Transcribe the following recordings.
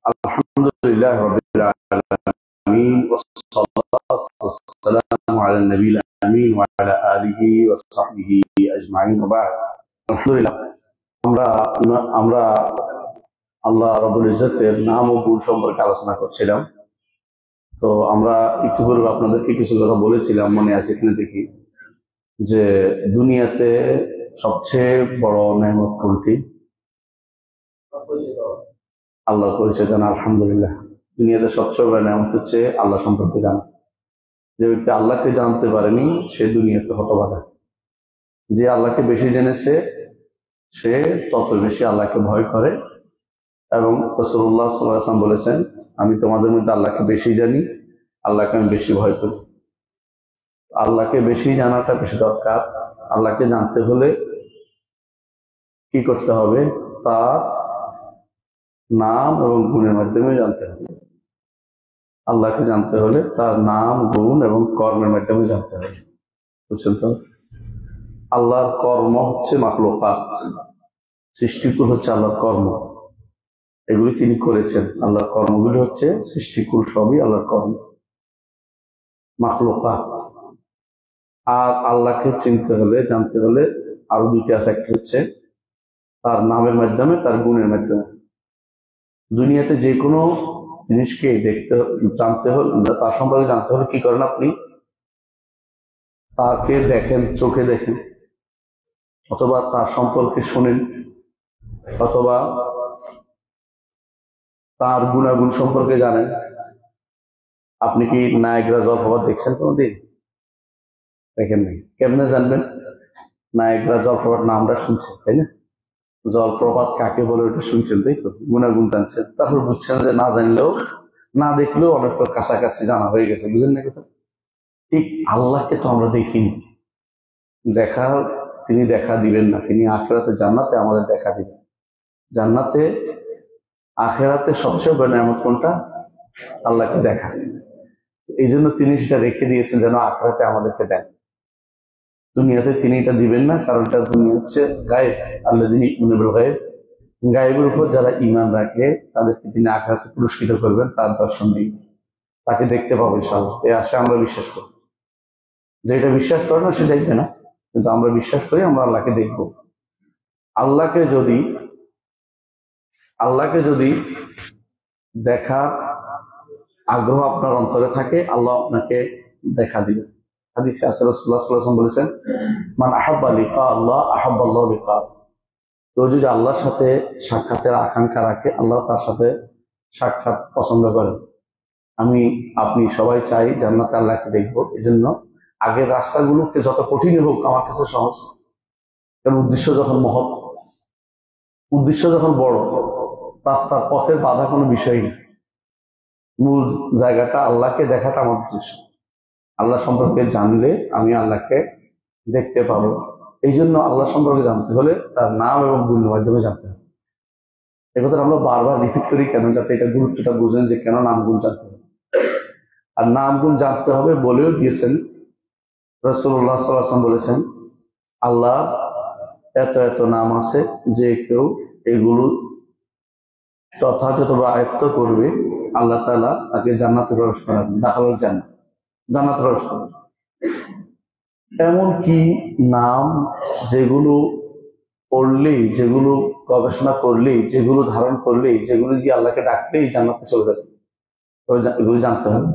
আলহামদুলিল্লাহ রাব্বিল আলামিন ওয়াসসালাতু ওয়াসসালামু আলা নবিয়িল আমিন ওয়া আলা আলিহি ওয়া সাহবিহি আজমাইন ওয়া বা'দ। আলহামদুলিল্লাহ আমরা আমরা আল্লাহ রাব্বুল ইজ্জতের নাম ও গুণ সম্পর্কে আলোচনা করছিলাম। তো আমরা একটু পূর্বে আপনাদেরকে কিছু কথা বলেছিলাম, মনে আছে কিনা দেখি, যে দুনিয়াতে সবচেয়ে বড় নেয়ামত কোনটি? আল্লাহর পরিচয় জানা। আলহামদুলিল্লাহ, দুনিয়াতে সবচেয়ে বড় নেয়ামত হচ্ছে আল্লাহ সম্পর্কে জানা। যে ব্যক্তি আল্লাহকে জানতে পারেনি সে দুনিয়াতে হতভাগা। যে আল্লাহকে বেশি জেনেছে সে তত বেশি আল্লাহকে ভয় করে। এবং রাসূলুল্লাহ সাল্লাল্লাহু আলাইহি ওয়াসাল্লাম বলেছেন, আমি তোমাদের মধ্যে আল্লাহকে বেশি জানি, আল্লাহকে আমি বেশি ভয় করি। আল্লাহকে বেশি জানাটা বেশি দরকার। আল্লাহকে জানতে হলে কি করতে হবে? তার নাম এবং গুণের মাধ্যমে জানতে হবে। আল্লাহকে জানতে হলে তার নাম, গুণ এবং কর্মের মাধ্যমে জানতে হবে। বুঝছেন তো? আল্লাহর কর্ম হচ্ছে মাখলুকাত, সৃষ্টিকুল হচ্ছে আল্লাহর কর্ম। এগুলি তিনি করেছেন। আল্লাহর কর্মগুলি হচ্ছে সৃষ্টিকুল, সবই আল্লাহর কর্ম, মাখলুকাত। আর আল্লাহকে চিনতে হলে, জানতে হলে আরো দুইটি আছে। একটা হচ্ছে তার নামের মাধ্যমে, তার গুণের মাধ্যমে। দুনিয়াতে যে কোনো জিনিসকে জানতে হলে, তার সম্পর্কে জানতে হলে কি করেন আপনি? তাকে দেখেন, চোখে দেখেন, অথবা তার সম্পর্কে শোনেন, অথবা তার গুণাগুণ সম্পর্কে জানেন। আপনি কি নায়াগ্রা জলপ্রপাত দেখছেন কোনদিন? দেখেন নাই? কেমনে জানবেন? নায়াগ্রা জলপ্রপাত নামটা শুনছেন, তাই না? জলপ্রপাত কাকে বলে ওটা শুনছেন, তাই তো? গুণাগুণ জানছেন, তারপর বুঝছেন যে না জানলেও, না দেখলেও অনেকটা কাছাকাছি জানা হয়ে গেছে। বুঝেন না কথা? ঠিক আল্লাহকে তো আমরা দেখিনি। দেখা, তিনি দেখা দিবেন না। তিনি আখিরাতে, জান্নাতে আমাদের দেখা দিবেন। জান্নাতে, আখিরাতে সবচেয়ে বড় নিয়ামত কোনটা? আল্লাহকে দেখা। এই জন্য তিনি সেটা রেখে দিয়েছেন যেন আখিরাতে আমাদেরকে দেন। দুনিয়াতে তিনি এটা দিবেন না, কারণ এটা দুনিয়া হচ্ছে গায়েব। আল্লাযীনা ইউমিনুনা বিল গায়ব, গায়েবের উপর যারা ঈমান রাখে তাদেরকে তিনি আখিরাতে পুরস্কৃত করবেন। তার দর্শন নেই, তাকে দেখতে পাবো ইনশাআল্লাহ, এই আশা আমরা বিশ্বাস করি। যেটা বিশ্বাস করে না সে দেখবে না, কিন্তু আমরা বিশ্বাস করি আমরা আল্লাহকে দেখব। আল্লাহকে যদি দেখার আগ্রহ আপনার অন্তরে থাকে, আল্লাহ আপনাকে দেখা দিবেন। হাদিসে আছে, রাসূলুল্লাহ সাল্লাল্লাহু আলাইহি ওয়াসাল্লাম বলেছেন, মান আহাব্বা লিকা আল্লাহ আহাব্বাল্লাহু লিকা। কেউ যদি আল্লাহর সাথে সাক্ষাতের আকাঙ্ক্ষা রাখে, আল্লাহ তার সাথে সাক্ষাৎ পছন্দ করেন। আপনি সবাই চাই জান্নাতে আল্লাহকে দেখবো। এই জন্য আগের রাস্তাগুলোকে যত কঠিন হোক আমার কাছে সহজ, কারণ উদ্দেশ্য যখন মহৎ, উদ্দেশ্য যখন বড়, রাস্তার পথের বাধা কোনো বিষয় নেই। মূল জায়গাটা আল্লাহকে দেখাটা আমার উদ্দেশ্য। আল্লাহ সম্পর্কে জানলে আমি আল্লাহকে দেখতে পাবো। এই জন্য আল্লাহ সম্পর্কে জানতে হলে তার নাম এবং গুণের মাধ্যমে জানতে হবে। এ কথা আমরা বারবার রিপিট করি কেন? যাতে এটা গুরুত্বটা বুঝেন যে কেন নাম গুণ জানতে হবে। আর নাম গুণ জানতে হবে বলেও দিয়েছেন রাসূলুল্লাহ সাল্লাল্লাহু আলাইহি ওয়াসাল্লাম বলেছেন, আল্লাহ এত এত নাম আছে, যে কেউ এগুলো যথাযথভাবে আয়ত্ত করবে আল্লাহ তাআলা তাকে জান্নাতে প্রবেশ করাবেন। দাখালুল জান্নাহ, জান্নাতে প্রবেশ করাবেন। এমন কি নাম যেগুলো পড়লেই, যেগুলো গবেষণা করলেই, যেগুলো ধারণ করলেই, যেগুলো দিয়ে আল্লাহকে ডাকলেই জান্নাতে চলে যাবে। এগুলো জানতে হবে।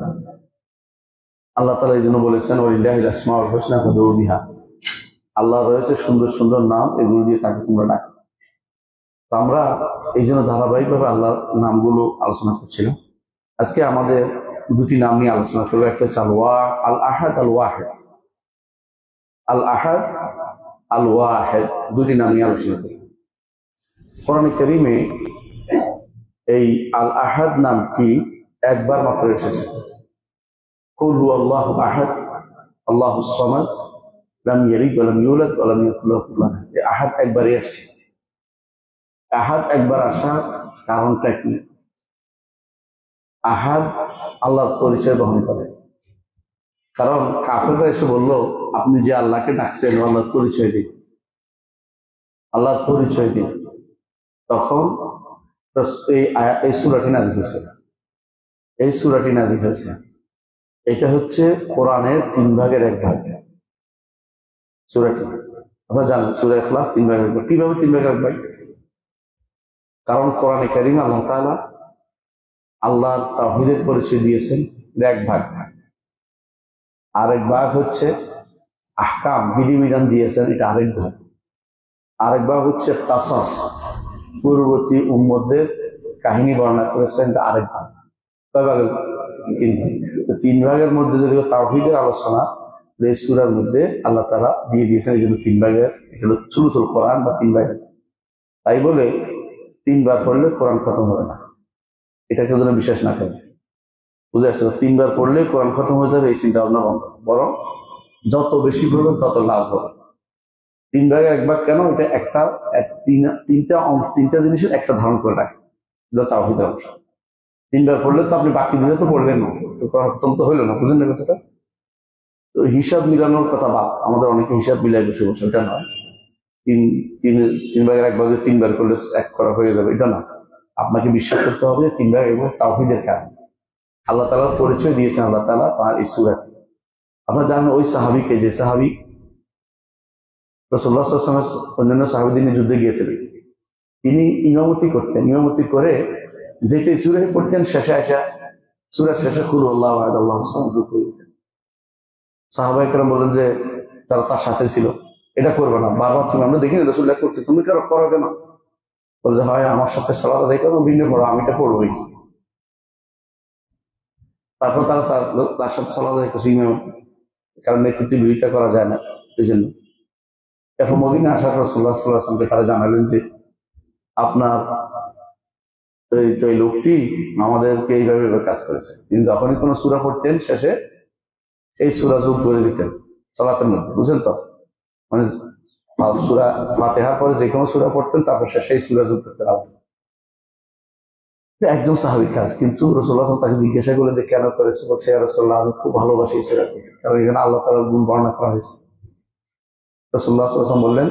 আল্লাহ তাআলা এই জন্য বলেছেন, ওয়ালিল্লাহিল আসমাউল হুসনা ফাদউ বিহা। আল্লাহ রয়েছে সুন্দর সুন্দর নাম, এগুলো দিয়ে তাকে তোমরা ডাকো। তো আমরা এই জন্য ধারাবাহিকভাবে আল্লাহর নামগুলো আলোচনা করছিলাম। আজকে আমাদের দুটি নাম নিয়ে আলোচনা করবো। একটা হচ্ছে আল আহাদ আল ওয়াহিদ। আল আহাদ, আল ওয়াহিদ, দুটি নাম নিয়ে আলোচনা করি। কোরআনে কারীমে এই আল আহাদ নামটি একবার মাত্র এসেছে। কুল হুয়াল্লাহু আহাদ আল্লাহুস সামাদ লাম ইয়ালিদ ওয়া লাম ইউলাদ ওয়া লাম ইয়াকুল লাহু কুফুয়ান আহাদ। এই আহাদ একবারই আসছে। আহাদ একবার আসার কারণটা কি? আহাদ আল্লাহর পরিচয় বহন করে। কারণ কাফেররা এসে বলল, আপনি যে আল্লাহকে ডাকছেন আল্লাহর পরিচয় দিন, আল্লাহর পরিচয় দিন। তখন এই সূরাটি নাযিল হয়েছে। এই সূরাটি নাযিল হয়েছে, এটা হচ্ছে কোরআনের 3 ভাগের 1 ভাগ। সূরাটি আপনারা জানেন, সূরা ইখলাস 3 ভাগের 1 ভাগ। কিভাবে 3 ভাগের 1 ভাগ? কারণ কোরআনে কারীম আল্লাহ তাআলা আল্লাহর তাওহীদের পরিচয় দিয়েছেন 1 ভাগ, আরেক ভাগ হচ্ছে আহকাম বিধিবিধান দিয়েছেন, এটা আরেক ভাগ। আরেক ভাগ হচ্ছে কাসাস, পূর্ববর্তী উম্মতদের কাহিনী বর্ণনা করেছেন, এটা আরেক ভাগ। কয় ভাগের? 3 ভাগ। তো 3 ভাগের মধ্যে যদি তাওহীদের আলোচনা এই সূরার মধ্যে আল্লাহ তাআলা দিয়ে দিয়েছেন, এই জন্য 3 ভাগের, এগুলো সুলুতুল কোরআন বা 3 ভাগের। তাই বলে 3 বার পড়লে কোরআন খতম হবে না, এটা কেউ যেন বিশ্বাস না করে। বুঝে আসছে? 3 বার পড়লে কোরআন খতম হয়ে যাবে এই চিন্তা ভাবনা বন্ধ। বরং যত বেশি পড়বেন তত লাভ হবে। 3 ভাগের 1 ভাগ কেন? এটা একটা তিনটা জিনিসের একটা ধারণ করে রাখে, এটা তাওহীদের অংশ। 3 বার পড়লে তো আপনি বাকি দিলে তো পড়লেন না, তো কোরআন খতম তো হইলো না। বুঝলেন না কথাটা? তো হিসাব মিলানোর কথা বাদ, আমাদের অনেকে হিসাব মিলাই বসে বসে, এটা নয়। তিন তিন 3 ভাগের 1 ভাগে 3 বার করলে 1 করা হয়ে যাবে, এটা না। আপনাকে বিশ্বাস করতে হবে 3 ভাগ এবং তাওহীদের কারণে আল্লাহ তাআলার পরিচয় দিয়েছেন আল্লাহ তাআলা তার এই সূরাতে। আপনারা জানেন ওই সাহাবীকে, যে সাহাবী রাসূলুল্লাহ সাল্লাল্লাহু আলাইহি ওয়াসাল্লাম অন্যান্য সাহাবীদের নিয়ে যুদ্ধে গিয়েছিলেন, তিনি ইমামতি করতেন। ইমামতি করে যেটি সূরা পড়তেন, শেষে আসা সূরা শেষে কুল আল্লাহু আহাদ আল্লাহুস সামাদ করতেন। সাহাবায়ে কেরাম বলেন যে তারা তার সাথে ছিল, এটা করবে না, বারবার তুমি, আমরা দেখিনি রাসূলুল্লাহ করতে, তুমি করো কেন? বলে হয় আমার সাথে সালাত আদায় করো, ভিন্ন করো, আমি এটা পড়বই। তারপর তারা তার সাথে সালাত আদায় করছে ইমাম, কারণ নেতৃত্বে বিরোধিতা করা যায় না, এই জন্য। এখন মদিনা আসার রাসূলুল্লাহ সাল্লাল্লাহু আলাইহি ওয়াসাল্লামকে তারা জানালেন যে আপনার এই লোকটি আমাদেরকে এইভাবে কাজ করেছে। তিনি যখনই কোনো সূরা পড়তেন শেষে এই সূরা যোগ করে দিতেন সালাতের মধ্যে। বুঝলেন তো? মানে সূরা ফাতিহার পরে যে কোনো সূরা পড়তেন, তারপর শেষে এই সূরা যোগ করতেন। একজন সাহাবীর কাজ, কিন্তু রাসূলুল্লাহ তাকে জিজ্ঞাসা করে যে কেন করেছে? বলছে ইয়া রাসূলুল্লাহ, আমি খুব ভালোবাসি এই সূরাকে, কারণ এখানে আল্লাহ তাআলার গুণ বর্ণনা করা হয়েছে। রাসূলুল্লাহ সাল্লাল্লাহু আলাইহি ওয়াসাল্লাম বললেন,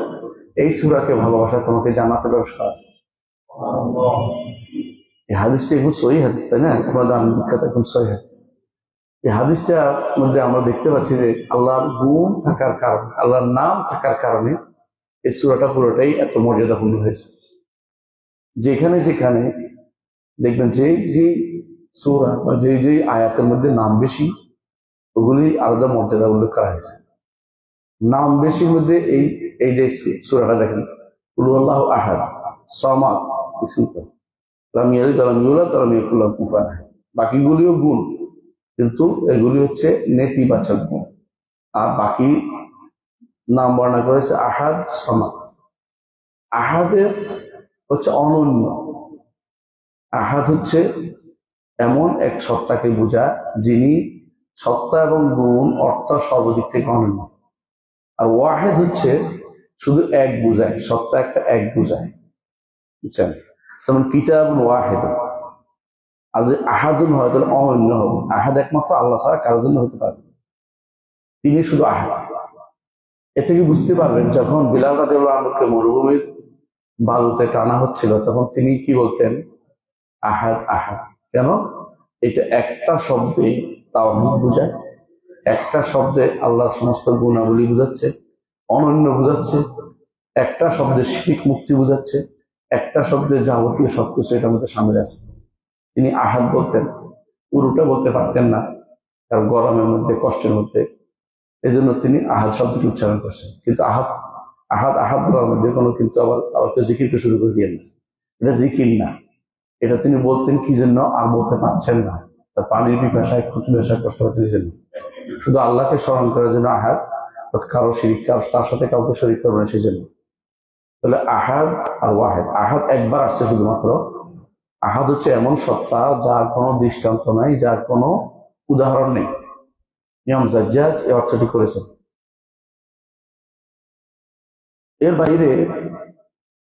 এই সূরাকে ভালোবাসা তোমাকে জান্নাতে প্রবেশ করাবে। এই হাদিসটা এখন সহিহ হাদিস, তাই না? আপনারা জানেন, বিখ্যাত এখন সহিহ হাদিস। এই হাদিসটার মধ্যে আমরা দেখতে পাচ্ছি যে আল্লাহর গুণ থাকার কারণে, আল্লাহর নাম থাকার কারণে এই সূরাটা পুরোটাই এত মর্যাদাপূর্ণ হয়েছে। যেখানে যেখানে দেখবেন যে সূরা বা যে আয়াতের মধ্যে নাম বেশি, ওগুলি আলাদা মর্যাদা উল্লেখ করা হয়েছে। নাম বেশির মধ্যে এই যে সূরাটা দেখেন, কুল আল্লাহু আহাদ সামাদ, লাম ইয়ালিদ ওয়া লাম ইউলাদ ওয়া লাম ইয়াকুল লাহু কুফুয়ান আহাদ। বাকিগুলিও গুণ, কিন্তু এগুলি হচ্ছে নেতিবাচক গুণ। আর বাকি নাম বর্ণনা করেছে আহাদ, সামাদ। আহাদের হচ্ছে অনন্য। আহাদ হচ্ছে এমন এক সত্তাকে বোঝায় যিনি সত্তা এবং গুণ অর্থ সর্বদিক থেকে অনন্য। আর ওয়াহেদ হচ্ছে শুধু এক বোঝায়, সত্তা একটা এক বোঝায়। বুঝছেন? যেমন কিতাবুন ওয়াহেদ। আর যদি আহাদুন হয় তাহলে অনন্য হবে। আহাদ একমাত্র আল্লাহ ছাড়া কারোর জন্য হতে পারে, তিনি শুধু আহাদ। এ থেকে বুঝতে পারবেন, যখন বিলাল রাদিয়াল্লাহু আনহুকে মরুভূমির বালুতে টানা হচ্ছিল, তখন তিনি কি বলতেন? আহাদ আহাদ। কেন? এটা একটা শব্দে তাওহীদ বোঝায়, একটা শব্দে আল্লাহর সমস্ত গুণাবলী বোঝাচ্ছে, অনন্য বোঝাচ্ছে, একটা শব্দে শিরক মুক্তি বোঝাচ্ছে, একটা শব্দে যাবতীয় সবকিছু এটার মধ্যে সামিল আছে। তিনি আহাদ বলতেন, পুরোটা বলতে পারতেন না, কারণ গরমের মধ্যে, কষ্টের মধ্যে, এই জন্য তিনি আহাদ শব্দটি উচ্চারণ করছেন। কিন্তু আহাদ আহাদ আহাদ বলার মধ্যে কোনো কিন্তু আবার জিকিরকে শুরু করে দিয়ে না, এটা জিকির না। এটা তিনি বলতেন কি জন্য? আর বলতে পারছেন না, তার পানির পিপাসায়, ক্ষুদ্র কষ্ট হচ্ছে এই জন্য। শুধু আল্লাহকে স্মরণ করার জন্য আহাদ, কারো শিরিক, তার সাথে কাউকে শরীক করবে না সেই জন্য। তাহলে আহাদ আর ওয়াহেদ, আহাদ একবার আসছে শুধুমাত্র। আহাদ হচ্ছে এমন সত্তা যার কোনো দৃষ্টান্ত নাই, যার কোনো উদাহরণ নেই। ইমাম জাজ্জাজ এই অর্থটি করেছেন। এর বাইরে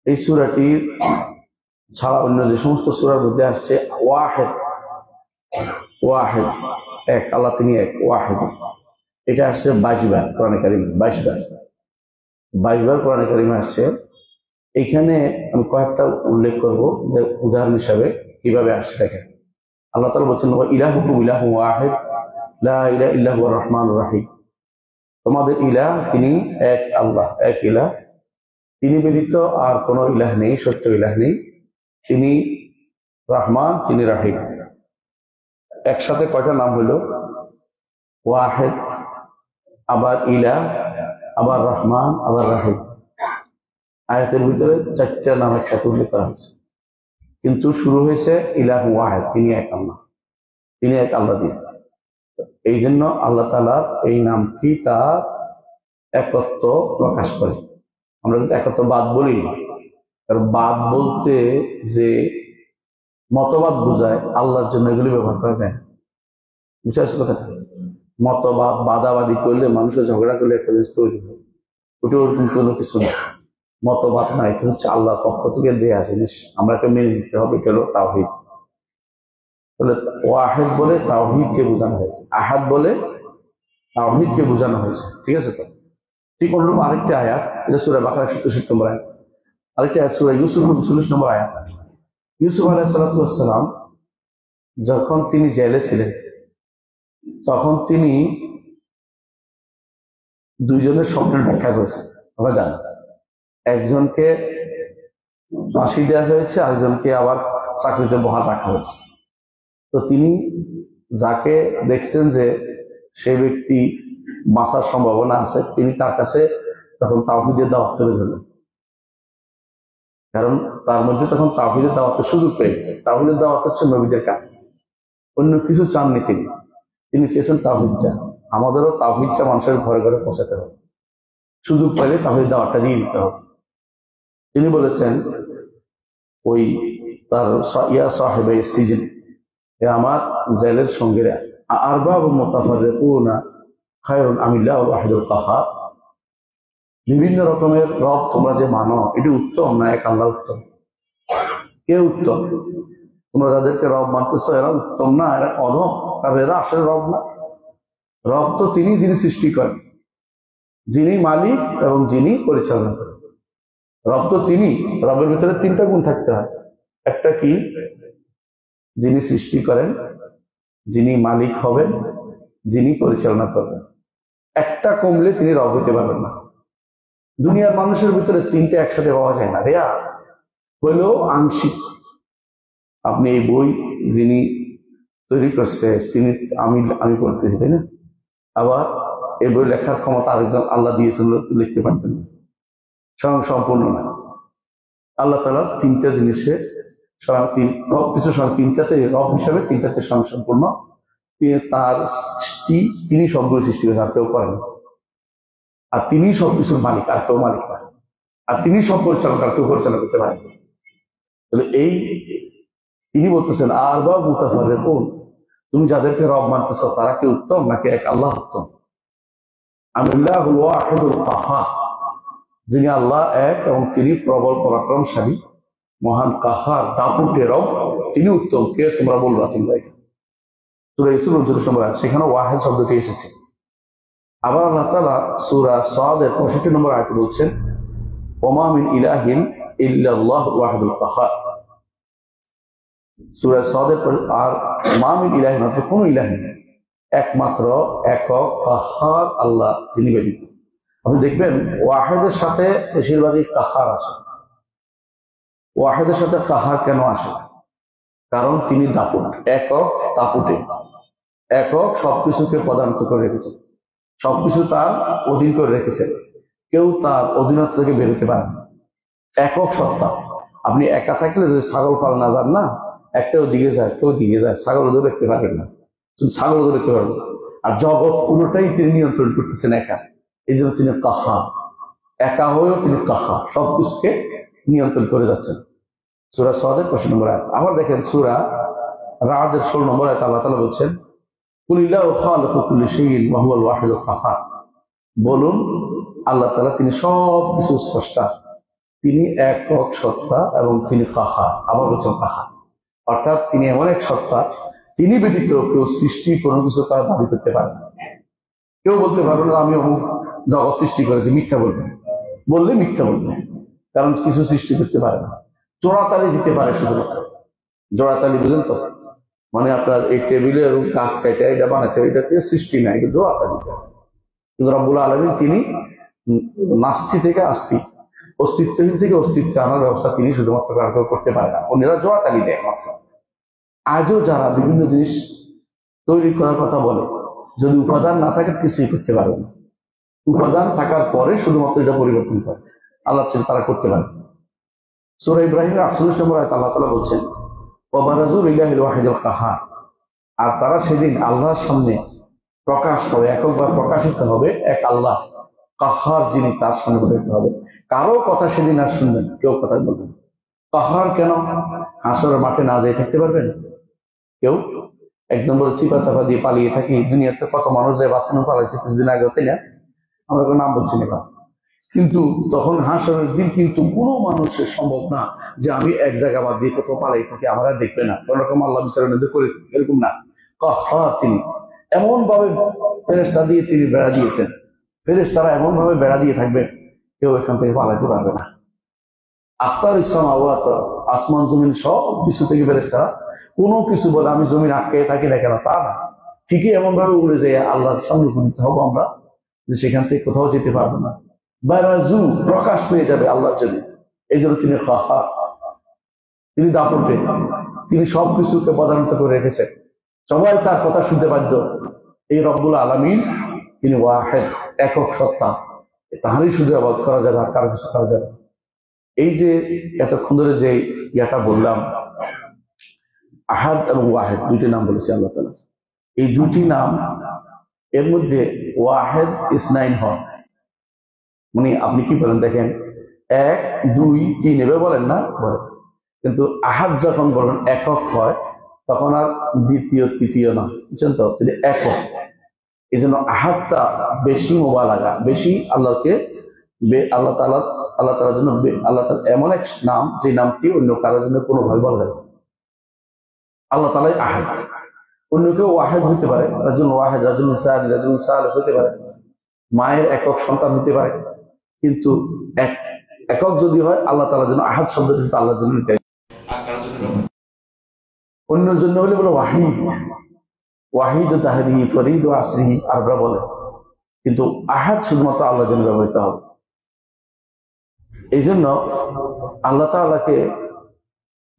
এই সূরাটির ছাড়া অন্য যে সমস্ত সূরার মধ্যে আসছে ওয়াহেদ, ওয়াহেদ এক, আল্লাহ তিনি এক, ওয়াহেদ, এটা আসছে 22 বার কোরআনে কারিমে। 22 বার কোরআনে কারিমে আসছে এখানে আমি কয়েকটা উল্লেখ করব যে উদাহরণ হিসাবে কিভাবে আসছে দেখেন। আল্লাহ তাআলা বলছেন ইলাহুকুম ইলাহুন ওয়াহিদ লা ইলাহা ইল্লা হুয়ার রহমানুর রহিম। তোমাদের ইলাহ তিনি এক আল্লাহ, এক ইলাহ, তিনি ব্যতীত আর কোনো ইলাহ নেই, সত্য ইলাহ নেই। তিনি রহমান, তিনি রাহিম। একসাথে কয়টা নাম হলো? ওয়াহিদ, আবার ইলাহ, আবার রহমান, আবার রাহিম। আয়াতের ভিতরে চারটা নাম একসাথে উল্লেখ করা হয়েছে, কিন্তু শুরু হয়েছে ইলাহ ওয়াহিদ, তিনি এক আল্লাহ, তিনি এক আল্লাহ দিয়ে। এই জন্য আল্লাহ তাআলার এই নামটি তার একত্ব প্রকাশ করে। আমরা কিন্তু একত্ববাদ বলি না, কারণ বাদ বলতে যে মতবাদ বোঝায়, আল্লাহর জন্য এগুলি ব্যবহার করা যায় না। বুঝতে পারছো কথা? মতবাদ বাদাবাদি করলে, মানুষের ঝগড়া করলে একটা জিনিস তৈরি হয়, ওটা ওরকম কোনো কিছু না। মতবাদ না, এটা হচ্ছে আল্লাহর পক্ষ থেকে দেয়া জিনিস, আমরাকে মেনে নিতে হবে। এটা হলো তাওহীদ। তাহলে ওয়াহিদ বলে তাওহীদকে বোঝানো হয়েছে, আহাদ বলে তাওহীদকে বোঝানো হয়েছে। ঠিক আছে তো? ঠিক অনুরূপ আরেকটি আয়াত, এটা সূরা বাকারা 67 নম্বর আয়াত। আরেকটি আয়াত সূরা ইউসুফ 40 নম্বর আয়াত। ইউসুফ আলাইহিস সালাম যখন তিনি জেলে ছিলেন, তখন তিনি দুইজনের স্বপ্নের ব্যাখ্যা করেছেন। আমরা জানি, একজনকে ফাঁসি দেওয়া হয়েছে, আরেকজনকে আবার চাকরিতে বহাল রাখা হয়েছে। তো তিনি যাকে দেখছেন যে সে ব্যক্তি বাঁচার সম্ভাবনা আছে, তিনি তার কাছে তখন তাওহীদের দাওয়াত তুলে ধরলেন। কারণ তার মধ্যে তখন তাওহীদের দাওয়াতের সুযোগ পেয়েছে। তাওহীদের দাওয়াত হচ্ছে নবীদের কাজ, অন্য কিছু চাননি তিনি। তিনি চেয়েছেন তাওহীদটা। আমাদেরও তাওহীদটা মানুষের ঘরে ঘরে পৌঁছাতে হবে, সুযোগ পেলে তাওহীদ দাওয়াতটা দিয়ে দিতে হবে। তিনি বলেছেন ওই তার ইয়া সাহেবে সিজন, আমার জেলের সঙ্গীরা, আরবাব মুতাফাররিকুনা খায়রুন আমিল্লাহুল ওয়াহিদুল কাহ্হার। বিভিন্ন রকমের রব তোমরা যে মানো, এটি উত্তম না এক আল্লাহ উত্তম? কে উত্তম? তোমরা যাদেরকে রব মানতেছো এরা উত্তম না, এরা অধম, কারণ এরা আসলে রব না। রব তো তিনি যিনি সৃষ্টি করেন, যিনি মালিক এবং যিনি পরিচালনা করেন। রব তো তিনি। রবের ভিতরে তিনটা গুণ থাকতে হয়। একটা কি? যিনি সৃষ্টি করেন, যিনি মালিক হবেন, যিনি পরিচালনা করবেন। একটা কমলে তিনি রব হইতে পারবেন না। দুনিয়ার মানুষের ভিতরে তিনটে একসাথে পাওয়া যায় না, রেয়া হইলেও আংশিক। আপনি এই বই যিনি তৈরি করছে তিনি, আমি পড়তেছি, তাই না? আবার এই বই লেখার ক্ষমতা আরেকজন আল্লাহ দিয়েছিল, লিখতে পারতেন না, স্বয়ং সম্পূর্ণ না। আল্লাহ তাআলা তিনটা জিনিসে কিছু তিনটাতে রব হিসাবে, তিনটাতে স্বয়ং সম্পূর্ণ। তার সৃষ্টি, তিনি সবগুলো সৃষ্টি করেন, আর কেউ করেন। আর তিনি সবকিছুর মালিক, আর কেউ মালিক না। আর তিনি সব পরিচালনা, আর কেউ পরিচালনা করতে পারেন। তাহলে এই তিনি বলতেছেন আরবাব মুতাফাররিকুন, তুমি যাদেরকে রব মানতেছ তারা কি উত্তম নাকি এক আল্লাহ উত্তম? আমিল্লাহুল ওয়াহিদুল কাহ্হার, যিনি আল্লাহ এক এবং তিনি প্রবল পরাক্রমশালী, মহান কাহ্হার, দাপুটে রব, তিনি উত্তম। কে তোমরা বলবা? তোমরা সূরা ইউসুফ 39 নম্বর আয়াত, সেখানে ওয়াহিদ শব্দটি এসেছে। আবার আল্লাহ তাআলা সূরা সাদের 65 নম্বর আয়াতে বলছেন ওমা মিন ইলাহিন ইল্লাল্লাহুল ওয়াহিদুল কাহ্হার। সূরা সাদের আর ওমা মিন ইলাহিন, অর্থাৎ কোন ইলাহ নেই, একমাত্র একক কাহ্হার আল্লাহ, তিনি ব্যতীত। আপনি দেখবেন ওয়াহিদের সাথে বেশিরভাগই কাহ্হার আসে। ওয়াহিদের সাথে কাহ্হার কেন আসে? কারণ তিনি দাপুট, একক, দাপুটে, একক, সবকিছুকে প্রদানত করে রেখেছেন, সবকিছু তার অধীন করে রেখেছেন, কেউ তার অধীনত্ব থেকে বেরোতে পারে না। একক সত্তা। আপনি একা থাকলে যদি ছাগল পাল না যান না, একটা দিকে যায়, কেউ দিকে যায়, ছাগল ওদের দেখতে পারবেন না, শুধু ছাগল ওদের দেখতে পারবেন। আর জগৎ পুরোটাই তিনি নিয়ন্ত্রণ করতেছেন একা। এই জন্য তিনি কাহ্হার, একা হয়েও তিনি কাহ্হার, সবকিছুকে নিয়ন্ত্রণ করে যাচ্ছেন। সূরা সাদের 65 নম্বর আয়াত। আবার দেখেন সূরা রাদের 16 নম্বর আয়াত, আল্লাহ তাআলা বলছেন কুলিল্লাহু খালিকু কুল্লি শাইইন ওয়া হুয়াল ওয়াহিদুল কাহ্হার। বলুন আল্লাহ তাআলা তিনি সবকিছু স্রষ্টা, তিনি একক সত্তা এবং তিনি কাহ্হার। আবার বলছেন কাহ্হার, অর্থাৎ তিনি এমন এক সত্তা, তিনি ব্যতীত কেউ সৃষ্টি কোনো কিছু তার দাবি করতে পারে না। কেউ বলতে পারবে না আমি অমুক জগৎ সৃষ্টি করেছি, মিথ্যা বলবে, বললে মিথ্যা বলবে। কারণ কিছু সৃষ্টি করতে পারে না। জোড়াতালি দিতে পারে শুধুমাত্র। জোড়াতালি বুঝেন তো, মানে আপনার এই টেবিলের গাছ কেটে এটা বানাচ্ছে, এটা থেকে সৃষ্টি নাই, এটা জোড়াতালি। কিন্তু রব্বুল আলামিন তিনি নাস্তি থেকে আস্তি, অস্তিত্বহীন থেকে অস্তিত্বে আনার ব্যবস্থা তিনি শুধুমাত্র করতে পারে না, অন্যরা জোড়াতালি দেয় মাত্র। আজও যারা বিভিন্ন জিনিস তৈরি করার কথা বলে, যদি উপাদান না থাকে কিছুই করতে পারবে না। উপাদান থাকার পরে শুধুমাত্র এটা পরিবর্তন করে, আল্লাহ তারা করতে পারে। সূরা ইব্রাহিমের 48 নম্বর আয়াতে আল্লাহ তাআলা বলছেন, ওয়াবারাজু লিল্লাহিল ওয়াহিদুল কাহ্হার, আর তারা সেদিন আল্লাহর সামনে প্রকাশ হবে, এককবার প্রকাশিত হবে এক আল্লাহ কাহ্হার, যিনি তার সামনে প্রকাশিত হবে। কারো কথা সেদিন আর শুনবেন, কেউ কথা বলবেন। কাহ্হার কেন? হাসরের মাঠে না যেয়ে থাকতে পারবেন কেউ? একদম বলে চিপা চাপা দিয়ে পালিয়ে থাকি, দুনিয়াতে কত মানুষ যায় বাথরুমে পালাইছে কিছুদিন আগে, তাই না? আমরা কোনো নাম বলছি না, কিন্তু তখন হাসরের দিন কিন্তু কোনো মানুষের সম্ভব না যে আমি এক জায়গা বাদ দিয়ে কোথাও পালাই থাকি, আমরা দেখবে না, কোন রকম আল্লাহ বিচারের করে, এরকম না। কাহ্হার তিনি, এমন ভাবে ফেরেশতা দিয়ে তিনি বেড়া দিয়েছেন, ফেরেশতারা এমন ভাবে বেড়া দিয়ে থাকবে, কেউ এখান থেকে পালাতে পারবে না। আত্মার ইসলাম আওয়াত, আসমান জমিন সব কিছু থেকে ফেরেশতারা কোনো কিছু বলে আমি জমিন আটকে থাকি না কেন, তা না, ঠিকই এমন ভাবে উড়ে যায় আল্লাহর সামনে উপনীত হবো আমরা, যে সেখান থেকে কোথাও যেতে পারবো না। বারাজু, প্রকাশ পেয়ে যাবে আল্লাহর জন্য। এই জন্য তিনি কাহ্হার, তিনি দাপটে, তিনি সবকিছুকে পদান্ত করে রেখেছেন, সবাই তার কথা শুনতে বাধ্য। এই রব্বুল আলামিন তিনি ওয়াহিদ, একক সত্তা, তাহারই শুধু আবাদ করা যাবে, আর কারো কিছু করা যাবে। এই যে এতক্ষণ ধরে যে ইয়াটা বললাম, আহাদ এবং ওয়াহিদ দুইটি নাম বলেছি আল্লাহ তাআলা। এই দুটি নাম এর মধ্যে ওয়াহিদ ইসনাইন হয়, মানে আপনি কি বলেন দেখেন, 1 2 3 এভাবে বলেন না, বলেন, কিন্তু আহাদ যখন বলেন একক হয়, তখন আর দ্বিতীয় তৃতীয় না, বুঝছেন তো, তিনি একক। এই জন্য আহাদটা বেশি মোবালাগা, বেশি আল্লাহকে আল্লাহ তাআলার জন্য, আল্লাহ তাআলা এমন এক নাম যে নামটি অন্য কারোর জন্য কোনোভাবে বলা যাবে। আল্লাহ তাআলাই আহাদ, অন্য কেউ ওয়াহিদ হইতে পারে, রাজুল ওয়াহিদ, রাজুল সাদি, রাজুল সালেস হতে পারে, মায়ের একক সন্তান হতে পারে, কিন্তু একক যদি হয় আল্লাহ তাআলার জন্য আহাদ শব্দটি শুধু আল্লাহর জন্য, অন্যের জন্য হলে বলে ওয়াহিদ, ওয়াহিদ তাহরিহি ফরিদ ও আসরিহি আরবরা বলে, কিন্তু আহাদ শুধুমাত্র আল্লাহর জন্য ব্যবহৃত হবে। এই জন্য আল্লাহ তাআলাকে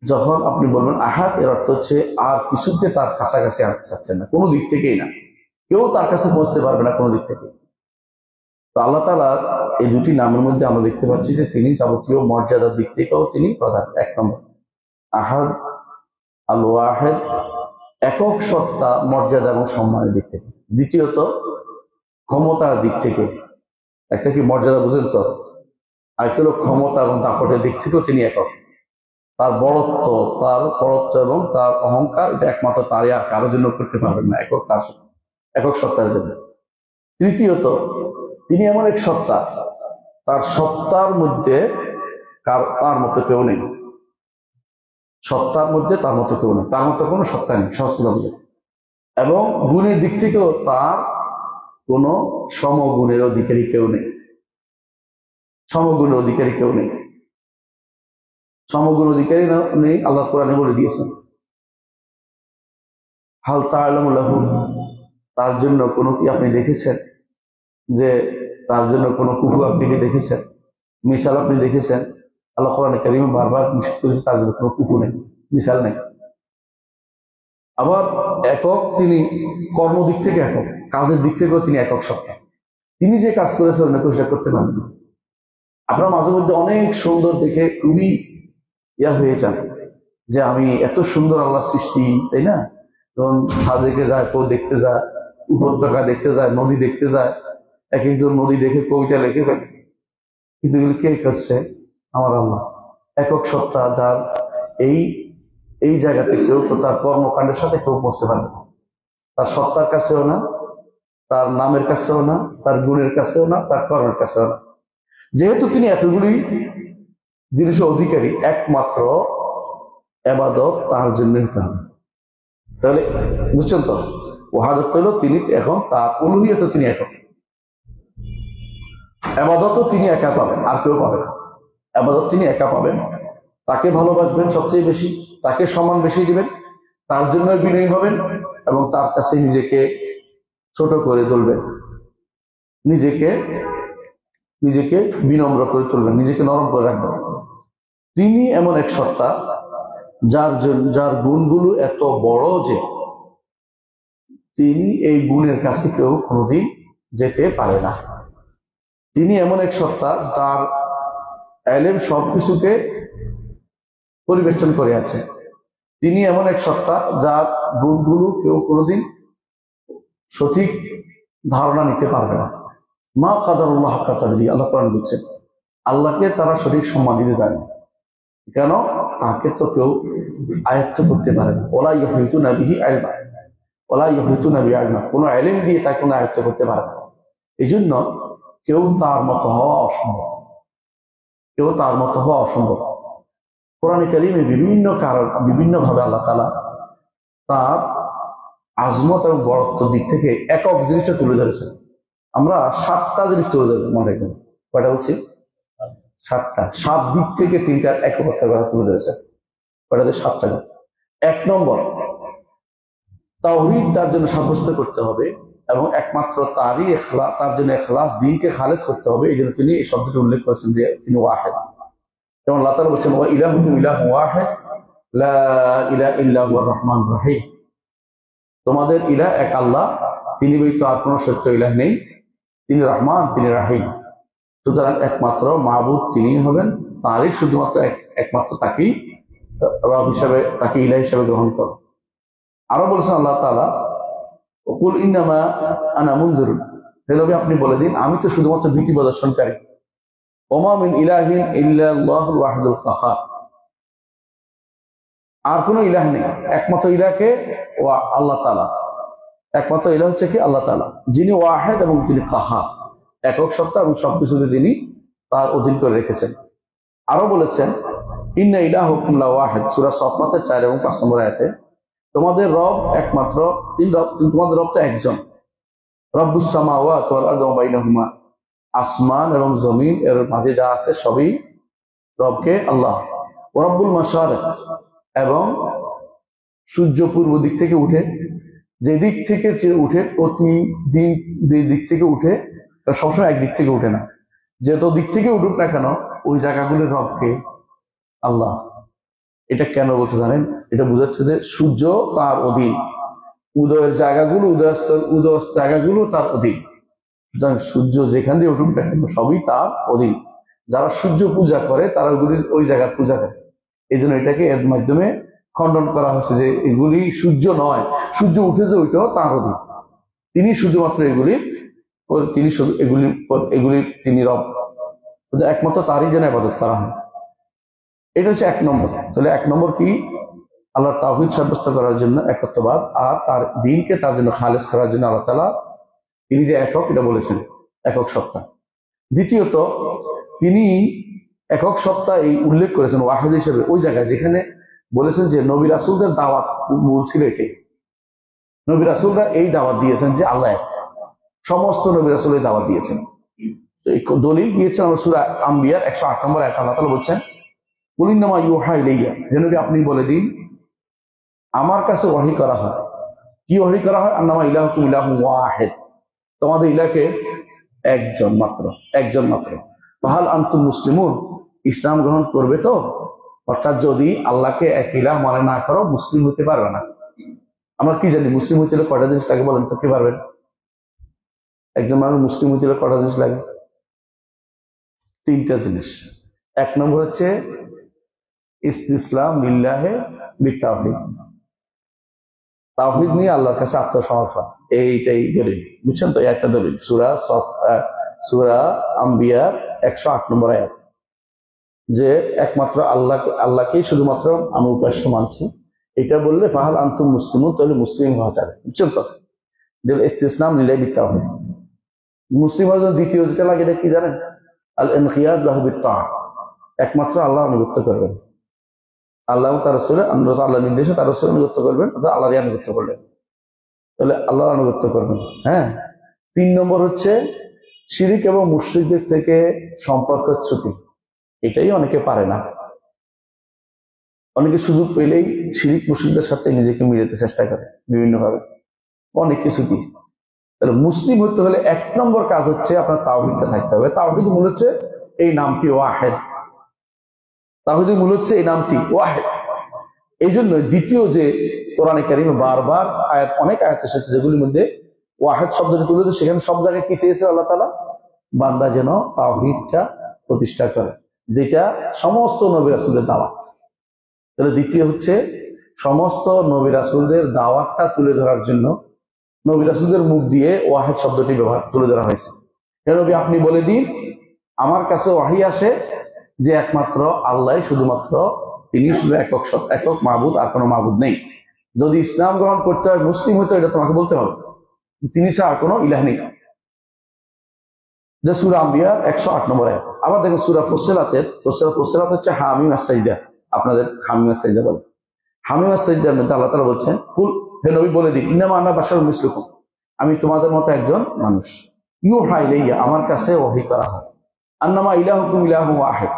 যখন আপনি বলবেন আহাদ, এর অর্থ হচ্ছে আর কিছুকে তার কাছাকাছি আনতে চাচ্ছেন না, কোনো দিক থেকেই না, কেউ তার কাছে পৌঁছতে পারবে না কোনো দিক থেকে। তো আল্লাহ তাআলার এই দুটি নামের মধ্যে আমরা দেখতে পাচ্ছি যে তিনি যাবতীয় মর্যাদার দিক থেকেও তিনি প্রধান। 1 নম্বর আহাদ, আল ওয়াহিদ, একক সত্তা, মর্যাদা এবং সম্মানের দিক থেকে। দ্বিতীয়ত ক্ষমতার দিক থেকে, একটা কি মর্যাদা বুঝেন তো, আরেকটা হলো ক্ষমতা এবং দাপটের দিক থেকেও তিনি একক। তার বড়ত্ব, তার পরত্ব এবং তার অহংকার, এটা একমাত্র তারই, আর কারোর জন্য করতে পারবেন না, একক তার, একক সত্তার জন্য। তৃতীয়ত তিনি এমন এক সত্তা, তার সত্তার মধ্যে তার মতো কেউ নেই, সত্তার মধ্যে তার মতো কেউ নেই, তার মতো কোনো সত্তা নেই, সহজতা বুঝে। এবং গুণের দিক থেকেও তার কোনো সমগুণের অধিকারী কেউ নেই, সমগুণের অধিকারী কেউ নেই, সমগুণ অধিকারী নেই। আল্লাহ কোরআনে বলে দিয়েছেন, হাল তা'লামু লাহু, তার জন্য কোনো কি আপনি দেখেছেন, যে তার জন্য কোনো কুফু আপনি কি দেখেছেন, মিসাল আপনি দেখেছেন? আল্লাহ কোরআনে কারীমে বারবার নিষেধ করেছে তার জন্য কোনো কুফু নেই, মিসাল নেই। আবার একক তিনি কর্মদিক থেকে একক, কাজের দিক থেকেও তিনি একক সত্তা, তিনি যে কাজ করেছেন অন্য কেউ সেটা করতে পারেন না। আপনার মাঝে মধ্যে অনেক সুন্দর দেখে খুবই ইয়া হয়ে যান যে আমি এত সুন্দর আল্লাহ সৃষ্টি, তাই না? যখন সাজেকে যায়, কেউ দেখতে যায়, উপত্যকা দেখতে যায়, নদী দেখতে যায়, এক একজন নদী দেখে কবিতা লিখে ফেলে, কিন্তু এগুলো কে করছে? আমার আল্লাহ, একক সত্তা, যার এই জায়গাতে কেউ তো তার কর্মকাণ্ডের সাথে কেউ পৌঁছতে পারবে না, তার সত্তার কাছেও না, তার নামের কাছেও না, তার গুণের কাছেও না, তার কর্মের কাছেও না। যেহেতু তিনি এতগুলি জিনিসের অধিকারী, একমাত্র ইবাদত তার জন্য হতে হবে। তাহলে বুঝছেন তো, ওয়াহাদত হলো তিনি এখন তার উলুহিয়ত, তিনি একক, ইবাদতও তিনি একা পাবেন, আর কেউ পাবে না। আবাদত তিনি একা পাবেন, তাকে ভালোবাসবেন সবচেয়ে বেশি, তাকে সম্মান বেশি দিবেন, তার জন্য বিনয়ী হবেন এবং তার কাছে নিজেকে ছোট করে তুলবেন, নিজেকে নিজেকে বিনম্র করে তুলবেন, নিজেকে নরম করে রাখবেন। তিনি এমন এক সত্তা যার গুণগুলো এত বড় যে তিনি এই গুণের কাছে কেউ কোনোদিন যেতে পারে না। তিনি এমন এক সত্তা তার এলেম সবকিছুকে পরিবেষ্টন করে আছে। তিনি এমন এক সত্তা যার গুণগুলো কেউ কোনোদিন সঠিক ধারণা নিতে পারবে না। মা কাদারুল্লাহ হাক্কা কাদরি, আল্লাহ কোরআন বলছেন আল্লাহকে তারা সঠিক সম্মান দিতে জানে। কেন? তাকে তো কেউ আয়ত্ত করতে পারে না। ওলা ইউহিতুনা বিহি ইলমা, ওলা ইউহিতুনা বিহি ইলমা, কোনো ইলম দিয়ে তাকে কোনো আয়ত্ত করতে পারে না। এই জন্য কেউ তার মতো হওয়া অসম্ভব, কেউ তার মতো হওয়া অসম্ভব। কোরআনে কারীমে বিভিন্ন কারণ, বিভিন্ন ভাবে আল্লাহ তাআলা তার আজমত এবং বড়ত্বের দিক থেকে একক জিনিসটা তুলে ধরেছেন। আমরা 7টা জিনিস তুলে ধরবো মনে রাখবেন। কয়টা বলছি? 7টা। 7 দিক থেকে তিনটার এককত্বের কথা তুলে ধরেছেন। কয়টাতে? 7টা। 1 নম্বর, তাওহীদ তার জন্য সাব্যস্ত করতে হবে এবং একমাত্র তারই ইখলাস, তার জন্য ইখলাস, দ্বীনকে খালেস করতে হবে। এই জন্য তিনি এই শব্দটি উল্লেখ করেছেন যে তিনি ওয়াহিদ। যেমন আল্লাহ তাআলা বলেছেন ওয়া ইলাহুকুম ইলাহুন ওয়াহিদ লা ইলাহা ইল্লা হুয়ার রহমানুর রহিম, তোমাদের ইলাহ এক আল্লাহ, তিনি ব্যতীত আর কোনো সত্য ইলাহ নেই, তিনি রহমান, তিনি রাহিম। সুতরাং একমাত্র মাহবুব তিনি হবেন, তারই শুধুমাত্র একমাত্র তাকেই রব হিসাবে, তাকে ইলাহ হিসাবে গ্রহণ করো। আরো বলেছেন আল্লাহ তাআলা কুল ইন্নামা আনা মুনযিরুন, হে নবী আপনি বলে দিন আমি তো শুধুমাত্র ভীতি প্রদর্শনকারী। ওমা মিন ইলাহিন ইল্লাল্লাহুল ওয়াহিদুল কাহ্হার, আর কোনো ইলাহ নেই, একমাত্র ইলাহকে আল্লাহ তাআলা, একমাত্র ইলাহ হচ্ছে কি আল্লাহ তাআলা, যিনি ওয়াহিদ এবং তিনি কাহ্হার, একক সত্তা এবং সবকিছুকে তিনি তার অধীন করে রেখেছেন। আরো বলেছেন ইন্না ইলাহুকুম লা ওয়াহিদ, সূরা সফফাতের 4 এবং 5 নম্বর আয়াতে, তোমাদের রব একমাত্র, তোমাদের রব তো একজন। রব্বুস সামাওয়াতি ওয়াল আরদি ওয়া বাইনাহুমা, আসমান এবং জমিন এর মাঝে যা আছে সবই রবকে আল্লাহ। ওয়া রব্বুল মাশারিক, এবং সূর্য পূর্ব দিক থেকে উঠে, যে দিক থেকে উঠে প্রতিদিন যে দিক থেকে উঠে, সবসময় এক দিক থেকে উঠে না, যত দিক থেকে উঠুক না কেন ওই জায়গাগুলোর রবকে আল্লাহ। এটা কেন বলতে জানেন? এটা বোঝাচ্ছে যে সূর্য তার অধীন, উদয়ের জায়গাগুলো, উদয়ের জায়গাগুলো তার অধীন। সুতরাং সূর্য যেখান দিয়ে উঠুক না কেন সবই তার অধীন। যারা সূর্য পূজা করে তারা ওই জায়গার পূজা করে। এই জন্য এটাকে এর মাধ্যমে খণ্ডন করা হয়েছে যে এগুলি সূর্য নয়, সূর্য উঠেছে ওইটাও তার অধীন, তিনি শুধুমাত্র তিনি শুধু এগুলি তিনি রব, একমাত্র তারই যেন ইবাদত করা হয়। এটা হচ্ছে 1 নম্বর। তাহলে 1 নম্বর কি? আল্লাহ তাওহীদ সাব্যস্ত করার জন্য একত্ববাদ, আর তার দ্বীনকে তার জন্য খালেস করার জন্য আল্লাহ তাআলা তিনি যে একক, এটা বলেছেন একক সত্তা। দ্বিতীয়ত তিনি একক সত্তা এই উল্লেখ করেছেন ওয়াহিদ হিসেবে ওই জায়গায় যেখানে বলেছেন যে নবী রাসূলদের দাওয়াত মূল ছিল এটাই। নবী রাসূলরা এই দাওয়াত দিয়েছেন যে আল্লাহ এক, সমস্ত নবী রাসূল এই দাওয়াত দিয়েছেন। এই দলিল দিয়েছেন আমরা সূরা আম্বিয়ার 108 নম্বর আয়াতে আল্লাহ তাআলা বলছেন কুল ইন্নামা ইউহা ইলাইয়া, হে নবী আপনি বলে দিন আমার কাছে ওহী করা হয়। কি ওহী করা হয়? আন্নামা ইলাহুকুম ইলাহুন ওয়াহিদ, তোমাদের ইলাহকে একজন মাত্র, একজন মাত্র। ফাহাল আনতুম মুসলিমুন, ইসলাম গ্রহণ করবে তো? অর্থাৎ যদি আল্লাহকে এক ইলাহ মানে না করো মুসলিম হতে পারবে না। আমরা কি জানি মুসলিম হইতে হলে কয়টা জিনিস লাগে বলেন তো, কে পারবেন? একজন মানুষ মুসলিম হইতে হলে কয়টা জিনিস লাগে? 3টা জিনিস। 1 নম্বর হচ্ছে ইসতিসলাম লিল্লাহি বিতাওহীদ, তাওহীদ নিয়ে আল্লাহর কাছে আত্মসমর্পণ, এইটাই দলিল। বুঝছেন তো? একটা দলিল সূরা আম্বিয়ার 108 নম্বর আয়াত, যে একমাত্র আল্লাহকেই শুধুমাত্র আমি উপাস্য মানছি। এটা বললে ফাহাল আনতুম মুসলিমুন, তাহলে মুসলিম হওয়া যাবে। বুঝছেন তো? ইসতিসলাম লিল্লাহি বিতাওহীদ। মুসলিম হওয়ার জন্য দ্বিতীয় যেটা লাগে এটা কি জানেন? আল ইনকিয়াদ লাহু বিত্তাআহ, একমাত্র আল্লাহর আনুগত্য করবেন। আল্লাহ তার রাসূলের আল্লাহ নির্দেশে তার রাসূলের আনুগত্য করবেন, অর্থাৎ আল্লাহর আনুগত্য করবেন, তাহলে আল্লাহর আনুগত্য করবেন। হ্যাঁ। 3 নম্বর হচ্ছে শিরিক এবং মুশরিকদের থেকে সম্পর্কচ্যুতি, এটাই অনেকে পারে না। অনেকে সুযোগ পেলেই শিরিক মুশরিকদের সাথে নিজেকে মিলাতে চেষ্টা করে বিভিন্ন ভাবে, অনেক কিছু দিয়ে। তাহলে মুসলিম হতে হলে 1 নম্বর কাজ হচ্ছে আপনার তাওহীদটা থাকতে হবে। তাওহীদ মূল হচ্ছে এই নামটি ওয়াহেদ। তাওহীদের মূল হচ্ছে এই নামটি ওয়াহেদ। এই জন্য দ্বিতীয় যে কোরআনে কারিমে বারবার আয়াত, অনেক আয়াত এসেছে যেগুলির মধ্যে ওয়াহেদ শব্দটি তুলে, সেখানে সব জায়গায় কি চেয়েছে আল্লাহ তাআলা? বান্দা যেন তাওহীদটা প্রতিষ্ঠা করে, যেটা সমস্ত নবী রাসূলের দাওয়াত। তাহলে দ্বিতীয় হচ্ছে সমস্ত নবী রাসূলদের দাওয়াতটা তুলে ধরার জন্য নবী রাসূলদের মুখ দিয়ে ওয়াহেদ শব্দটি ব্যবহার তুলে ধরা হয়েছে। হে নবী, আপনি বলে দিন আমার কাছে ওয়াহি আসে যে একমাত্র আল্লাহ, শুধুমাত্র তিনি শুধু একক মাবুদ, আর কোনো মাবুদ নেই। যদি ইসলাম গ্রহণ করতে হয়, মুসলিম হতে হয়, এটা তোমাকে বলতে হবে তিনি ছাড়া আর কোনো ইলাহ নেই। যে সূরা আম্বিয়ার 108 নম্বর আয়াত। আবার দেখেন সূরা ফুসসিলাতের, ফুসসিলাত হচ্ছে হামিম আস-সাজদা, আপনাদের হামিম আস-সাজদা বলে। হামিম আস-সাজদার মধ্যে আল্লাহ তাআলা বলছেন, কুল, হে নবী বলে দিন, ইন্নামা আনা বাশারুম মিসলুকুম, আমি তোমাদের মতো একজন মানুষ। ইউহা ইলাইয়া, আমার কাছে ওহী করা হয়। আন্নামা ইলাহুকুম ইলাহুন ওয়াহিদ,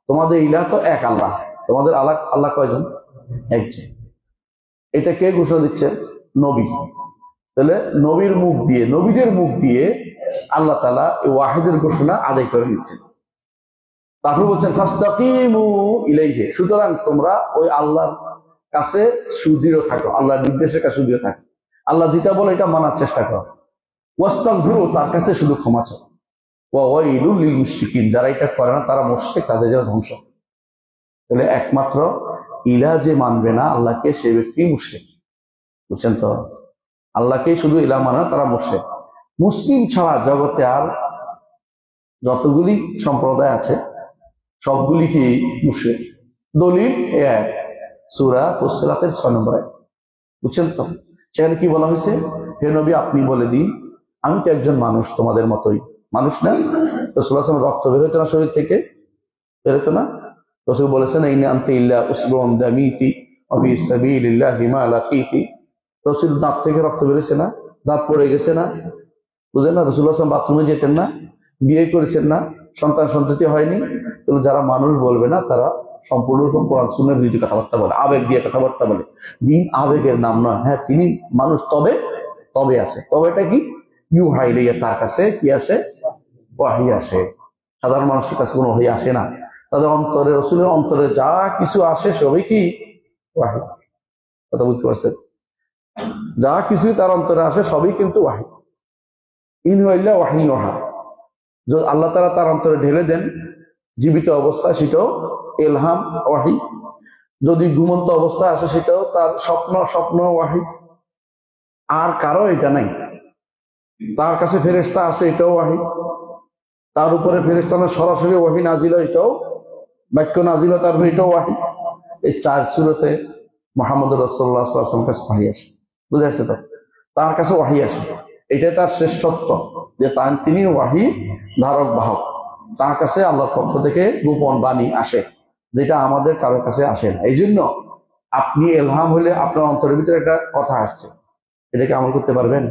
তোমাদের ইলাহ তো এক আল্লাহ। তোমাদের আল্লাহ কয়জন? একজন। এটা কে ঘোষণা দিচ্ছে? নবী। তাহলে নবীর মুখ দিয়ে, নবীদের মুখ দিয়ে আল্লাহ তাআলা এই ওয়াহিদের ঘোষণা আদায় করে নিচ্ছেন। তারপর বলছেন ফাস্তাকিমু ইলাইহি, সুতরাং তোমরা ওই আল্লাহর কাছে সুদৃঢ় থাকো, আল্লাহর নির্দেশের কাছে সুদৃঢ় থাকো। আল্লাহ যেটা বলে এটা মানার চেষ্টা করো। ওয়াস্তাগফিরু, তার কাছে শুধু ক্ষমা চাও। ওয়া ওয়াইলুল লিল মুশরিকিন, যারা এটা করে না তারা মুশরিক, তাদের জন্য ধ্বংস। তাহলে একমাত্র ইলাহ যে মানবে না আল্লাহকে, সেই ব্যক্তি মুশরিক। বুঝছেন তো? আল্লাহকেই শুধু ইলাহ মানে না, তারা মুশরিক। মুসলিম ছাড়া জগতে আর যতগুলি সম্প্রদায় আছে সবগুলি কি মুশরিক। দলিল এই আয়াত, সূরা ফুসসিলাতের 6 নম্বর আয়াত। বুঝছেন তো? সেখানে কি বলা হয়েছে? হে নবী, আপনি বলে দিন আমি তো একজন মানুষ, তোমাদের মতোই। মানুষ না? রাসূলুল্লাহ সাল্লাল্লাহু আলাইহি ওয়াসাল্লাম রক্ত বের হতো না শরীর থেকে? বের হতো না? রাসূল বলেছেন, ইন আনতা ইল্লা উসবুন দামিতি ওয়া ফি সাবিলিল্লাহি মা লাকিতি। রাসূল দাঁত থেকে রক্ত বেরোছে না? দাঁত পড়ে গেছে না? বুঝলেন না? রাসূলুল্লাহ সাল্লাল্লাহু আলাইহি ওয়াসাল্লাম বাথরুমে যেতেন না? বিয়ে করেছেন না? সন্তান সন্ততি হয়নি? তাহলে যারা মানুষ বলবে না তারা সম্পূর্ণরূপে কোরআন সুন্নাহর বিরুদ্ধে কথাবার্তা বলে, আবেগ দিয়ে কথাবার্তা বলে। দিন আবেগের নাম নয়। হ্যাঁ, তিনি মানুষ, তবে আছে। তবেটা কি? ইউহা ইলাইয়া, তার কাছে কি আসে? ওয়াহি আসে। সাধারণ মানুষের কাছে কোনো ওয়াহি আসে না। তাদের অন্তরে, রাসূলের অন্তরে যা কিছু আসে সবই কি? ওয়াহি। কথা বুঝতে পারছেন? যা কিছু তার অন্তরে আসে সবই কিন্তু ওয়াহি। ইন হুয়া ইল্লা ওয়াহিয়ুহা, যদি আল্লাহ তাআলা তার অন্তরে ঢেলে দেন জীবিত অবস্থায়, সেটাও ইলহাম ওয়াহি। যদি ঘুমন্ত অবস্থায় আসে সেটাও তার স্বপ্ন ওয়াহি। আর কারো এটা নাই। তার কাছে ফেরেশতা আসে, এটাও ওয়াহি। তার উপরে ফেরেশতা সরাসরি ওয়াহি নাজিল হয়, এটাও বাক্য নাজিল হয়, তারপরে এটাও ওয়াহি। এই 4 সূরাতে মুহাম্মদ রাসূলুল্লাহ সাল্লাল্লাহু আলাইহি ওয়াসাল্লামের কাছে ওয়াহি আসে। বুঝে আসছে তো? তার কাছে ওয়াহি আসে, এটাই তার শ্রেষ্ঠত্ব যে তিনি ওয়াহি ধারক বাহক। তার কাছে আল্লাহর পক্ষ থেকে গোপন বাণী আসে, যেটা আমাদের কারোর কাছে আসে না। এই জন্য আপনি ইলহাম হলে আপনার অন্তরের ভিতরে একটা কথা আসছে, এটাকে আমল করতে পারবেন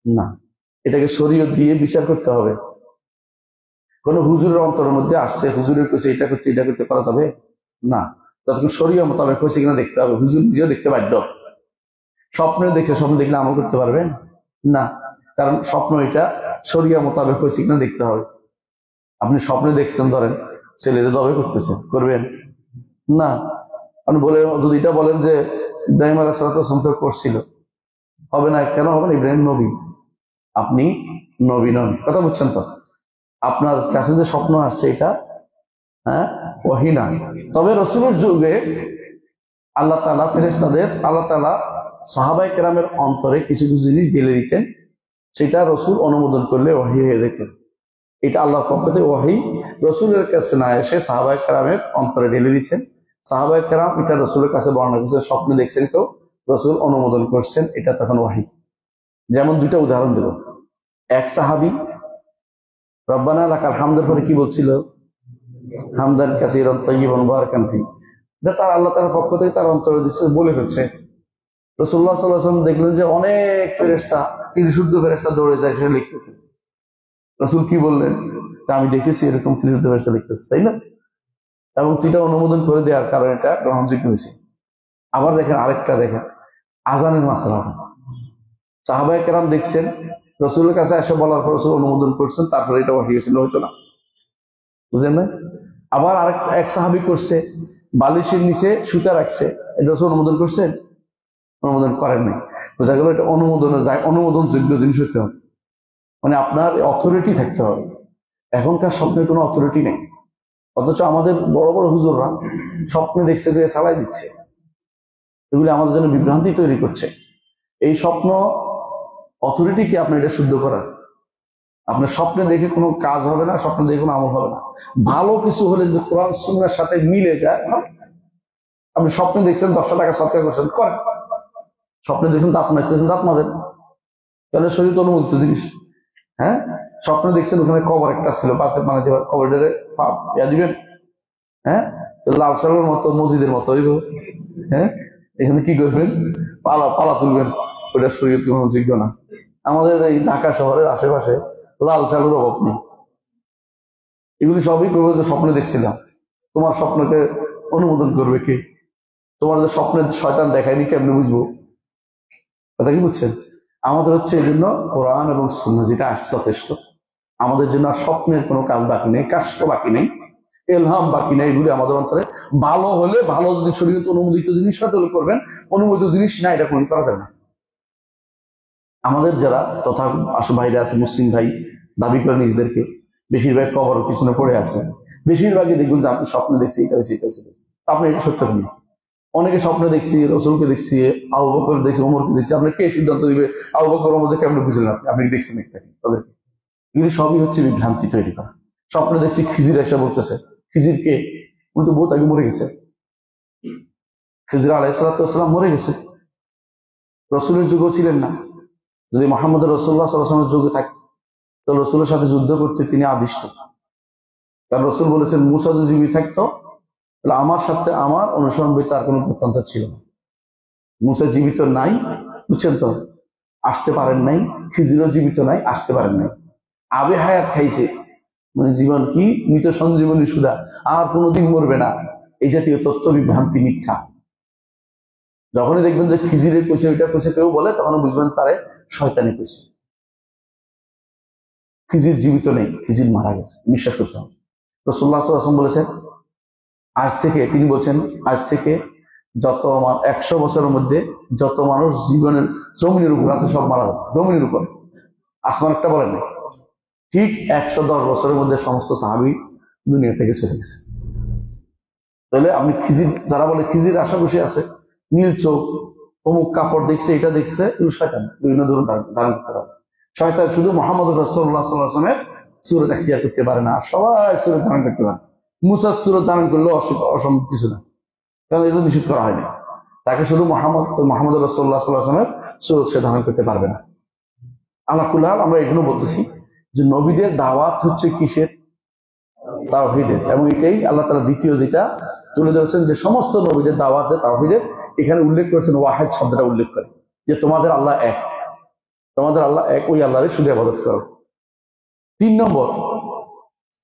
না। এটাকে শরীয়ত দিয়ে বিচার করতে হবে। কোন হুজুরের অন্তরের মধ্যে আসছে, হুজুরের কাছে এটা করতে করা যাবে না, ততক্ষণ শরীয়ত মোতাবেক হয়েছে কিনা দেখতে হবে। হুজুর নিজেও দেখতে বাধ্য। স্বপ্নে দেখছে, স্বপ্ন দেখলে আমল করতে পারবেন না, কারণ স্বপ্ন এটা শরীয়ত মোতাবেক হয়েছে কিনা দেখতে হবে। আপনি স্বপ্নে দেখছেন, ধরেন ছেলেরা জবে করতেছেন, করবেন না? আপনি বলে যদি এটা বলেন যে ইব্রাহিম আলাইহিস সালাম করছিল, হবে না। কেন হবে না? ইব্রাহিম নবী, আপনি নবী নন। কথা বুঝছেন তো? আপনার কাছে যে স্বপ্ন আসছে এটা ওয়াহি না। তবে রাসূলের যুগে আল্লাহ তাআলা ফেরেশতাদের, আল্লাহ তাআলা সাহাবায়ে কেরামের অন্তরে কিছু কিছু জিনিস ঢেলে দিতেন, সেটা রাসূল অনুমোদন করলে ওয়াহি হয়ে যেত। এটা আল্লাহর পক্ষ থেকে ওয়াহি। রাসূলের কাছে না এসে সাহাবায়ে কেরামের অন্তরে ঢেলে দিচ্ছেন। সাহাবায়ে কেরাম এটা রাসূলের কাছে বর্ণনা করছেন, স্বপ্নে দেখছেন কেউ, রাসূল অনুমোদন করছেন, এটা তখন ওয়াহি। যেমন 2টা উদাহরণ দেব। এক সাহাবী রব্বানা লাকাল হামদের পরে কি বলছিল? হামদান কাসীরান তাইয়িবান মুবারাকান ফি। এটা তার আল্লাহ তাআলার পক্ষ থেকে তার অন্তরে দিচ্ছে, বলে ফেলছে। রাসূলুল্লাহ সাল্লাল্লাহু আলাইহি ওয়াসাল্লাম দেখলেন যে অনেক ফেরেশতা, ত্রিশুদ্ধ ফেরেশতা দৌড়ে যায়, সেটা লিখতেছে। রাসূল কি বললেন? আমি দেখেছি এরকম ত্রিশুদ্ধ ফেরেশতা লিখতেছে, তাই না? এবং 3টা অনুমোদন করে দেওয়ার কারণে এটা গ্রহণযোগ্য হয়েছে। আবার দেখেন আরেকটা, দেখেন আজানের মাসলা। সাহাবায়ে কেরাম দেখছেন রসুলের কাছে এসে বলার পর রসুল অনুমোদন করছেন, তারপরে এটা ওয়াহি হয়েছিল, হইতো না, বুঝলেন না? আবার আরেক এক সাহাবি করছে, বালিশের নিচে সুতা রাখছে, এটা রসুল অনুমোদন করছেন? অনুমোদন করেন নাই। বোঝা গেল এটা অনুমোদন যোগ্য জিনিস হতে হবে, মানে আপনার অথরিটি থাকতে হবে। এখনকার স্বপ্নের কোনো অথরিটি নেই, অথচ আমাদের বড় বড় হুজুররা স্বপ্নে দেখছে যে চালাই দিচ্ছে। এগুলি আমাদের জন্য বিভ্রান্তি তৈরি করছে। এই স্বপ্ন অথরিটিকে আপনি এটা শুদ্ধ করার, আপনার স্বপ্নে দেখে কোনো কাজ হবে না, স্বপ্নে দেখে কোনো আমল হবে না। ভালো কিছু হলে যদি কোরআন সুন্নাহর সাথে মিলে যায়, আপনি স্বপ্নে দেখছেন 10টা টাকা সৎকার করছেন, করেন। স্বপ্নে দেখছেন দাঁত মাজতেছেন, দাঁত মাজেন, তাহলে শরীর অনুমোদিত জিনিস। হ্যাঁ, স্বপ্নে দেখছেন ওখানে কবর একটা ছিল, পাতে বানাতে কবরের ইয়া দিবেন, হ্যাঁ, লাল সালের মতো মসজিদের মতো হইব, হ্যাঁ, এখানে কি করবেন, পালা পালা তুলবেন, ওটা শরীর যোগ্য না। আমাদের এই ঢাকা শহরের আশেপাশে লাল চালের অভাব নেই। এগুলি সবই করবো যে স্বপ্নে দেখছিলাম। তোমার স্বপ্নকে অনুমোদন করবে কি? তোমার যে স্বপ্নের শয়তান দেখায়নি, কেমনি বুঝবো? কথা কি বুঝছেন? আমাদের হচ্ছে এই জন্য কোরআন এবং সুন্নাহ যেটা আসছে যথেষ্ট। আমাদের জন্য আর স্বপ্নের কোনো কাজ বাকি নেই, কাষ্ট বাকি নেই, এলহাম বাকি নেই। এগুলি আমাদের অন্তরে ভালো হলে, ভালো যদি শরীয়তে অনুমোদিত জিনিস হলে করবেন, অনুমোদিত জিনিস না এটা কোনো করা যাবে না। আমাদের যারা তথা ভাইরা আছে, মুসলিম ভাই দাবি করে নিজেদেরকে, বেশিরভাগ কবর পিছনে পড়ে আছে। বেশিরভাগই দেখুন যে আপনি স্বপ্নে দেখছি এটা হয়েছে, এটা হয়েছে, আপনি এটা সত্য নেই। অনেকে স্বপ্নে দেখছি রসুলকে দেখছি, আবু বকর দেখছি, ওমরকে দেখছি। আপনি কে সিদ্ধান্ত দিবে আবু বকর ওমরকে কেমন বুঝলেন? আপনি দেখছেন তাদেরকে? এগুলি সবই হচ্ছে বিভ্রান্তি তৈরি করা। স্বপ্নে দেখছি খিজির এসে বলতেছে, খিজির কে? উনি তো বহুত আগে মরে গেছে। খিজির আলাইহিসসালাম মরে গেছে, রসুলের যুগও ছিলেন না। যদি মোহাম্মদ রাসূলুল্লাহ সাল্লাল্লাহু আলাইহি ওয়াসাল্লামের যুগে থাকতো তো রসুলের সাথে যুদ্ধ করতে তিনি আদিষ্ট। কারণ রসুল বলেছেন মুসা যদি জীবিত থাকতো তাহলে আমার সাথে আমার অনুসরণ বইতে আর কোনো প্রত্যন্ত ছিল না। মুসা জীবিত নাই, বুঝছেন তো, আসতে পারেন নাই। খিজিরও জীবিত নাই, আসতে পারেন নাই। আবে হায়াত খাইছে, মানে জীবন কি মৃত সঞ্জীবনী সুধা, আর কোনোদিন মরবে না, এই জাতীয় তথ্য বিভ্রান্তি, মিথ্যা। যখনই দেখবেন যে খিজিরে কইছে ওইটা কইছে কেউ বলে, তখন বুঝবেন তারে শয়তানি কইছে। খিজির জীবিত নেই, খিজির মারা গেছে, বিশ্বাস করতে হবে। রাসূলুল্লাহ সাল্লাল্লাহু আলাইহি ওয়াসাল্লাম বলেছেন আজ থেকে, তিনি বলছেন আজ থেকে 100 বছরের মধ্যে যত মানুষ জীবনের জমিনের উপর আছে সব মারা যাবে, জমিনের উপর, আসমান একটা বলেন না। ঠিক 110 বছরের মধ্যে সমস্ত সাহাবী দুনিয়া থেকে চলে গেছে। তাহলে আপনি খিজির, যারা বলে খিজির আশা বসে আছে, নীল চোখ, অমুক কাপড় দেখছে, এটা দেখছে, এগুলো শয়তান, বিভিন্ন ধরনের ধারণ করতে পারে। শয়তান শুধু মুহাম্মদ রাসূলুল্লাহ সাল্লাল্লাহু আলাইহি ওয়াসাল্লামের সূরত এখতিয়ার করতে পারে না, সবাই সূরত ধারণ করতে পারে। মুসার সূরত ধারণ করলেও অসম্ভব কিছু না, কারণ এগুলো নিষেধ করা হয়নি। তাকে শুধু মুহাম্মদ রাসূলুল্লাহ সাল্লাল্লাহু আলাইহি ওয়াসাল্লামের সূরত সে ধারণ করতে পারবে না। আল্লাহ কুল্লাহ, আমরা এগুলো বলতেছি যে নবীদের দাওয়াত হচ্ছে কিসের? তাওহীদের। এবং এটাই আল্লাহ তাআলা দ্বিতীয় যেটা তুলে ধরেছেন যে সমস্ত নবীদের দাওয়াত তাওহীদের। এখানে উল্লেখ করেছেন ওয়াহিদ শব্দটা উল্লেখ করে, যে তোমাদের আল্লাহ এক, তোমাদের আল্লাহ এক, ওই আল্লাহরে শুধু ইবাদত করো। 3 নম্বর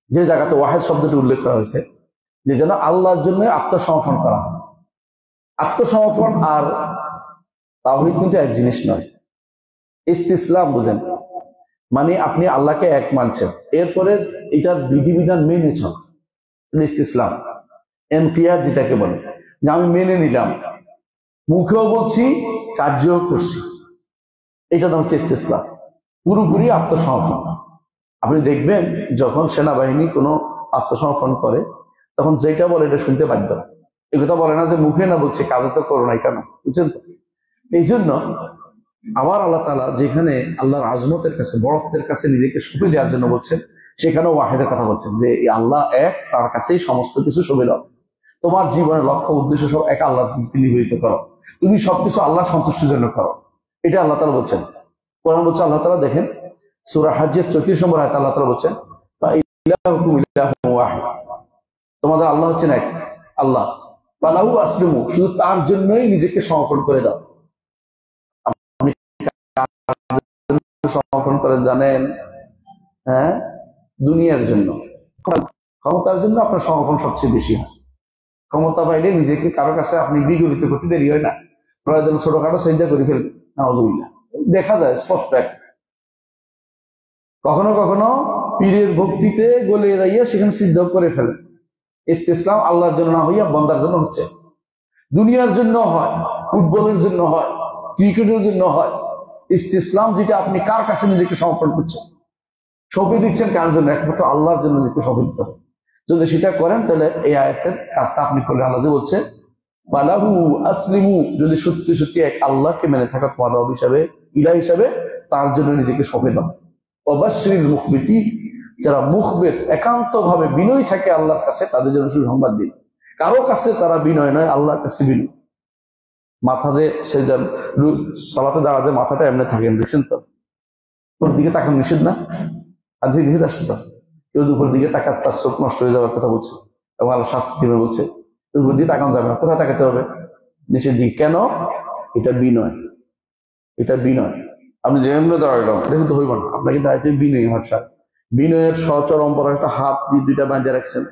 যে জায়গাতে ওয়াহিদ শব্দটি উল্লেখ করা হয়েছে, যে যেন আল্লাহর জন্য আত্মসমর্পণ করা। আত্মসমর্পণ আর তাওহীদ কিন্তু এক জিনিস নয়। ইসতিসলাম বুঝেন, মানে আপনি আল্লাহকে এক মানছেন, এরপরে এটার বিধিবিধান মেনে চল, ইসতিসলাম। এনকিয়াদ যেটাকে বলে, যে আমি মেনে নিলাম, মুখেও বলছি, কার্যও করছি, এটা নাম হচ্ছে ইসতিসলাম, পুরোপুরি আত্মসমর্পণ। আপনি দেখবেন যখন সেনাবাহিনী কোনো আত্মসমর্পণ করে, তখন যেটা বলে এটা শুনতে বাধ্য। এই কথা বলে না যে মুখে না বলছে, কাজে তো করো নাই কেন, বুঝছেন তো? এই জন্য আবার আল্লাহ তাআলা যেখানে আল্লাহর আজমতের কাছে, বড়ত্বের কাছে নিজেকে সঁপে দেওয়ার জন্য বলছেন, সেখানে ওয়াহিদের কথা বলছেন, যে আল্লাহ এক, তার কাছেই সমস্ত কিছু সুবিধা। তোমার জীবনের লক্ষ্য উদ্দেশ্য সব এক আল্লাহ নিবেদিত করো, তুমি সবকিছু আল্লাহ সন্তুষ্টির জন্য করো, এটা আল্লাহ তাআলা বলছেন। কোরআন বলছে, আল্লাহ তাআলা দেখেন সূরা হজ্জের 34 নম্বর আয়াতে আল্লাহ তাআলা বলছেন, ইলাহুকুম ইলাহুন ওয়াহিদ, তোমাদের আল্লাহ হচ্ছেন এক আল্লাহ, ফালাহু আসলিমু, শুধু তার জন্যই নিজেকে সমর্পণ করে দাও। সমর্পণ করে জানেন? হ্যাঁ, দুনিয়ার জন্য, ক্ষমতার জন্য আপনার সমর্পণ সবচেয়ে বেশি হয়। ক্ষমতা পাইলে নিজেকে কারো কাছে আপনি বিগলিত করতে দেরি হয় না, প্রয়োজন ছোটখাটো সেজদা করে ফেলবেন, নাউযুবিল্লাহ। দেখা যায় স্পষ্ট। কখনো কখনো পীরের ভক্তিতে গলে যাইয়া সেখানে সিদ্ধ করে ফেলেন। ইসলাম আল্লাহর জন্য না হইয়া বন্দার জন্য হচ্ছে, দুনিয়ার জন্য হয়, ফুটবলের জন্য হয়, ক্রিকেটের জন্য হয়। ইসলাম যেটা আপনি কার কাছে নিজেকে সমর্পণ করছেন, সঁপে দিচ্ছেন কার জন্য? একমাত্র আল্লাহর জন্য নিজেকে সঁপে দিতে হবে। যদি সেটা করেন তাহলে এই আয়াতের কাজটা আপনি করলে আল্লাহ যে বলছে বালাহু আসলিমু, যদি সত্যি সত্যি এক আল্লাহকে মেনে থাকা তোমার রব হিসাবে, ইলাহ হিসাবে, তার জন্য নিজেকে সঁপে দাও। অবাশ্রীর মুখবিতি, যারা মুখবের একান্ত ভাবে বিনয় থাকে আল্লাহর কাছে, তাদের জন্য সুসংবাদ দিন। কারো কাছে তারা বিনয় নয়, আল্লাহর কাছে বিনয়। মাথা যে সে সালাতে দাঁড়াতে মাথাটা এমনি থাকেন, দেখছেন তো? ওর দিকে তাকান নিষেধ না? আর দিকে নিষেধ আসছে তো, কেউ উপর দিকে তাকার তার চোখ নষ্ট হয়ে যাওয়ার কথা বলছে, এবং আল্লাহ শাস্তি দিবে বলছে। উপর দিকে তাকানো যাবে না, কোথায় তাকাতে হবে? নিচের দিকে। কেন? এটা বিনয়, এটা বিনয়। আপনি যেমন দাঁড়াইলাম এটা কিন্তু হইব না, আপনাকে দাঁড়াইতে বিনয় ভাষা, বিনয়ের সচরম পর একটা হাত দিয়ে দুইটা বাঁধিয়ে রাখছেন,